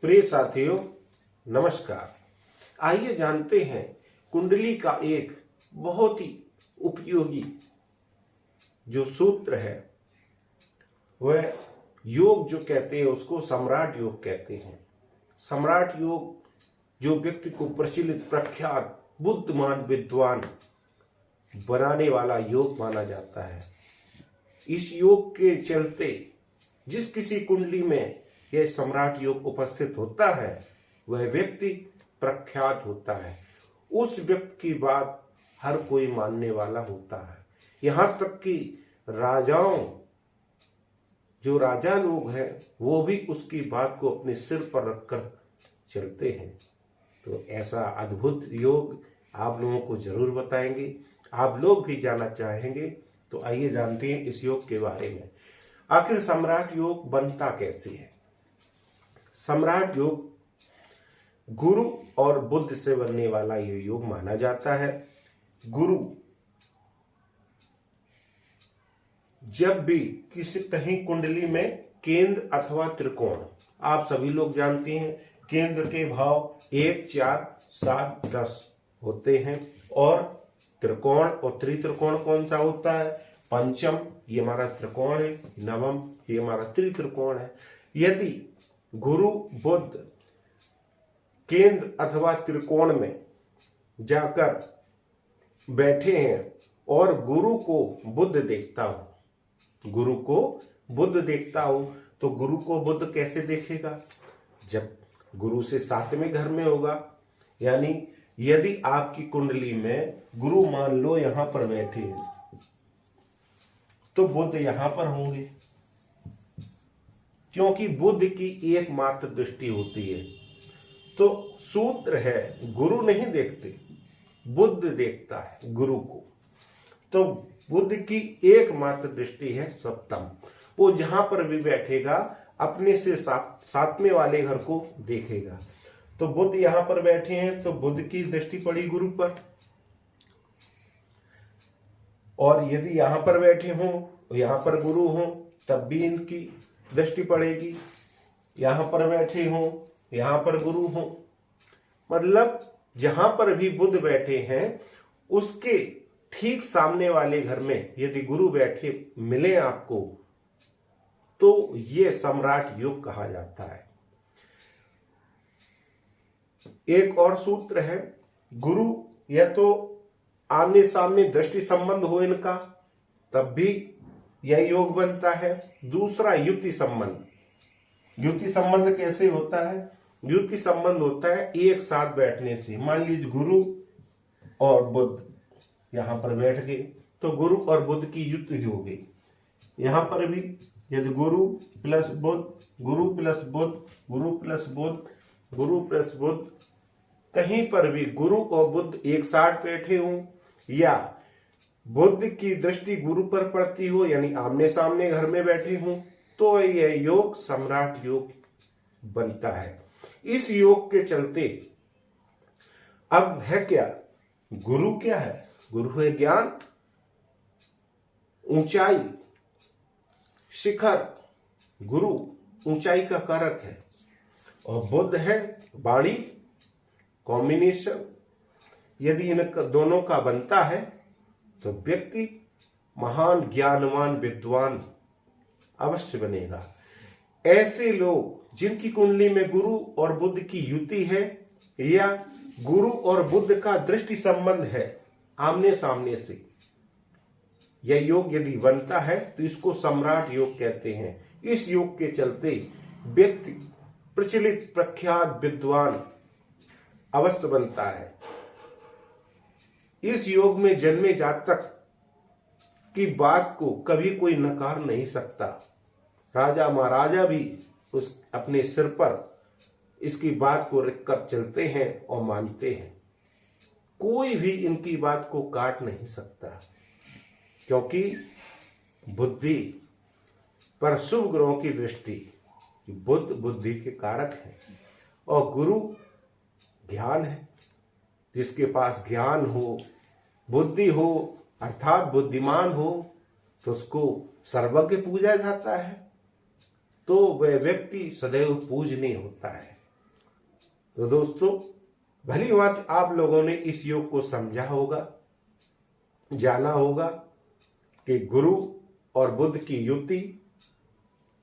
प्रिय साथियों, नमस्कार। आइए जानते हैं कुंडली का एक बहुत ही उपयोगी जो सूत्र है वह योग जो कहते हैं उसको सम्राट योग कहते हैं। सम्राट योग जो व्यक्ति को प्रचलित, प्रख्यात, बुद्धिमान, विद्वान बनाने वाला योग माना जाता है। इस योग के चलते जिस किसी कुंडली में यह सम्राट योग उपस्थित होता है वह व्यक्ति प्रख्यात होता है। उस व्यक्ति की बात हर कोई मानने वाला होता है। यहाँ तक कि राजाओं, जो राजा लोग हैं, वो भी उसकी बात को अपने सिर पर रखकर चलते हैं। तो ऐसा अद्भुत योग आप लोगों को जरूर बताएंगे। आप लोग भी जानना चाहेंगे तो आइए जानते हैं इस योग के बारे में। आखिर सम्राट योग बनता कैसे है? सम्राट योग गुरु और बुध से बनने वाला ये योग माना जाता है। गुरु जब भी किसी कहीं कुंडली में केंद्र अथवा त्रिकोण, आप सभी लोग जानते हैं केंद्र के भाव 1, 4, 7, 10 होते हैं और त्रिकोण और त्रित्रिकोण कौन सा होता है? पंचम ये हमारा त्रिकोण है, नवम ये हमारा त्रित्रिकोण है। यदि गुरु बुध केंद्र अथवा त्रिकोण में जाकर बैठे हैं और गुरु को बुध देखता हो, गुरु को बुध देखता हो, तो गुरु को बुध कैसे देखेगा? जब गुरु से 7वें घर में होगा। यानी यदि आपकी कुंडली में गुरु मान लो यहां पर बैठे हैं तो बुध यहां पर होंगे, क्योंकि बुध की एकमात्र दृष्टि होती है। तो सूत्र है गुरु नहीं देखते, बुध देखता है गुरु को। तो बुध की एकमात्र दृष्टि है सप्तम। वो जहां पर भी बैठेगा अपने से 7वें वाले घर को देखेगा। तो बुध यहां पर बैठे हैं तो बुध की दृष्टि पड़ी गुरु पर, और यदि यहां पर बैठे हों, यहां पर गुरु हों, तब भी इनकी दृष्टि पड़ेगी। यहां पर बैठे हों, यहां पर गुरु हों, मतलब जहां पर भी बुध बैठे हैं उसके ठीक सामने वाले घर में यदि गुरु बैठे मिले आपको तो ये सम्राट योग कहा जाता है। एक और सूत्र है, गुरु या तो आमने सामने दृष्टि संबंध हो इनका तब भी यह योग बनता है। दूसरा युति संबंध। युति संबंध कैसे होता है? युति संबंध होता है एक साथ बैठने से। मान लीजिए गुरु और बुध यहां पर बैठ गए तो गुरु और बुध की युति हो गई। यहां पर भी यदि गुरु प्लस बुध, गुरु प्लस बुध, गुरु प्लस बुध, गुरु प्लस बुध, कहीं पर भी गुरु और बुध एक साथ बैठे हों या बुध की दृष्टि गुरु पर पड़ती हो, यानी आमने सामने घर में बैठे हों, तो यह योग सम्राट योग बनता है। इस योग के चलते अब है क्या? गुरु क्या है? गुरु है ज्ञान, ऊंचाई, शिखर। गुरु ऊंचाई का कारक है और बुध है वाणी, कॉम्बिनेशन। यदि इन दोनों का बनता है तो व्यक्ति महान, ज्ञानवान, विद्वान अवश्य बनेगा। ऐसे लोग जिनकी कुंडली में गुरु और बुध की युति है या गुरु और बुध का दृष्टि संबंध है आमने सामने से, यह योग यदि बनता है तो इसको सम्राट योग कहते हैं। इस योग के चलते व्यक्ति प्रचलित, प्रख्यात, विद्वान अवश्य बनता है। इस योग में जन्मे जातक की बात को कभी कोई नकार नहीं सकता। राजा महाराजा भी उस अपने सिर पर इसकी बात को रखकर चलते हैं और मानते हैं। कोई भी इनकी बात को काट नहीं सकता, क्योंकि बुद्धि पर शुभ ग्रहों की दृष्टि, बुध बुद्धि के कारक है और गुरु ज्ञान है। जिसके पास ज्ञान हो, बुद्धि हो, अर्थात बुद्धिमान हो, तो उसको सर्वज्ञ पूजा जाता है। तो वह व्यक्ति सदैव पूजनीय होता है। तो दोस्तों, भली बात आप लोगों ने इस योग को समझा होगा, जाना होगा कि गुरु और बुध की युति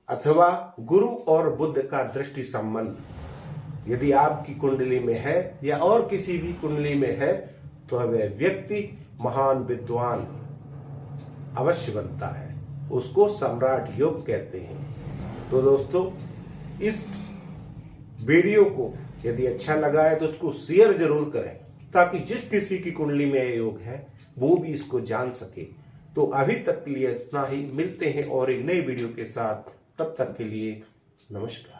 अथवा गुरु और बुध का दृष्टि संबंध यदि आपकी कुंडली में है या और किसी भी कुंडली में है तो वह व्यक्ति महान विद्वान अवश्य बनता है। उसको सम्राट योग कहते हैं। तो दोस्तों, इस वीडियो को यदि अच्छा लगा है तो उसको शेयर जरूर करें ताकि जिस किसी की कुंडली में यह योग है वो भी इसको जान सके। तो अभी तक के लिए इतना ही, मिलते हैं और एक नई वीडियो के साथ। तब तक के लिए नमस्कार।